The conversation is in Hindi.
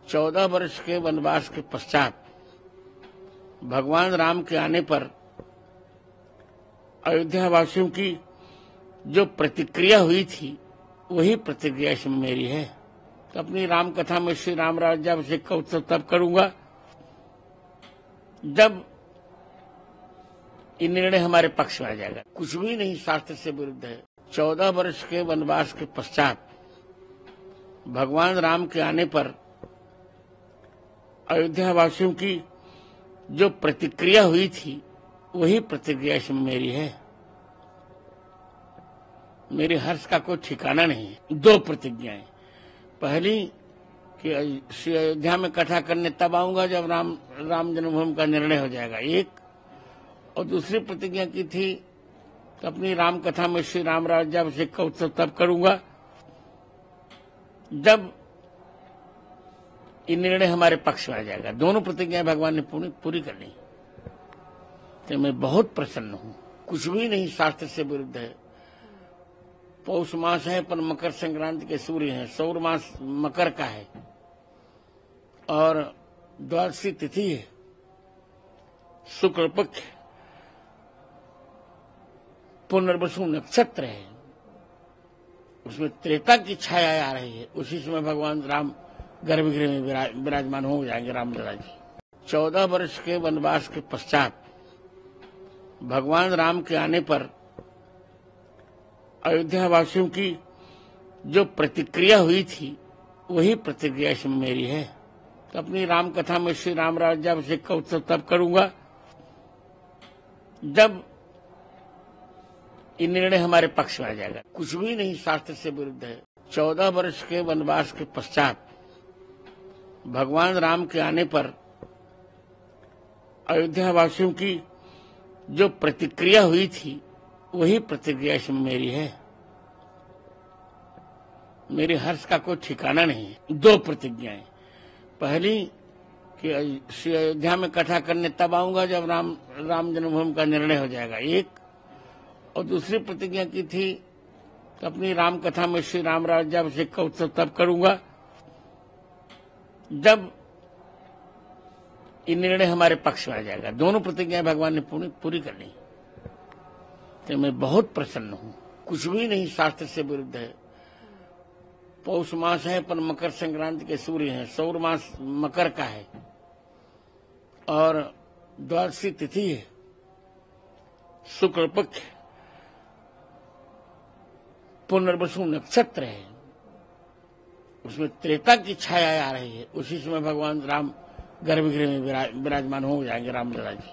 14 वर्ष के वनवास के पश्चात भगवान राम के आने पर अयोध्या वासियों की जो प्रतिक्रिया हुई थी वही प्रतिक्रिया इसमें मेरी है। तो अपनी राम कथा में श्री राम राज्याभिषेक का उत्सव तब करूंगा जब ये निर्णय हमारे पक्ष में आ जाएगा। कुछ भी नहीं शास्त्र से विरुद्ध है। 14 वर्ष के वनवास के पश्चात भगवान राम के आने पर अयोध्या वासियों की जो प्रतिक्रिया हुई थी वही प्रतिक्रिया इसमें मेरी है। मेरे हर्ष का कोई ठिकाना नहीं है। 2 प्रतिज्ञाएं। पहली कि श्री अयोध्या में कथा करने तब आऊंगा जब राम जन्मभूमि का निर्णय हो जाएगा, एक। और दूसरी प्रतिज्ञा की थी कि अपनी राम कथा में श्री राम राज्याभिषेक का उत्सव तब करूंगा जब ये निर्णय हमारे पक्ष में आ जाएगा। दोनों प्रतिज्ञाएं भगवान ने पूरी कर ली। तो मैं बहुत प्रसन्न हूं। कुछ भी नहीं शास्त्र से विरुद्ध है। पौष मास है पर मकर संक्रांति के सूर्य हैं। सौर मास मकर का है और द्वादशी तिथि है, शुक्ल पक्ष, पुनर्वसु नक्षत्र है। उसमें त्रेता की छाया आ रही है। उसी समय भगवान राम गर्भगृह में विराजमान हो जाएंगे रामलला जी। 14 वर्ष के वनवास के पश्चात भगवान राम के आने पर अयोध्या वासियों की जो प्रतिक्रिया हुई थी वही प्रतिक्रिया इसमें मेरी है। तो अपनी राम कथा में श्री राम राज्याभिषेक का उत्सव तब करूंगा जब ये निर्णय हमारे पक्ष में आ जाएगा। कुछ भी नहीं शास्त्र से विरुद्ध है। 14 वर्ष के वनवास के पश्चात भगवान राम के आने पर अयोध्या वासियों की जो प्रतिक्रिया हुई थी वही प्रतिक्रिया इसमें मेरी है। मेरे हर्ष का कोई ठिकाना नहीं है। 2 प्रतिज्ञाएं। पहली कि श्री अयोध्या में कथा करने तब आऊंगा जब राम जन्मभूमि का निर्णय हो जाएगा, एक। और दूसरी प्रतिज्ञा की थी कि अपनी राम कथा में श्री राम राज्याभिषेक का उत्सव तब करूंगा जब ये निर्णय हमारे पक्ष में आ जाएगा। दोनों प्रतिज्ञाएं भगवान ने पूरी कर ली। तो मैं बहुत प्रसन्न हूं। कुछ भी नहीं शास्त्र से विरुद्ध है। पौष मास है पर मकर संक्रांति के सूर्य हैं। सौर मास मकर का है और द्वादशी तिथि है, शुक्ल पक्ष, पुनर्वसु नक्षत्र है। उसमें त्रेता की छाया आ रही है। उसी समय भगवान राम गर्भगृह में विराजमान हो जाएंगे रामलला जी।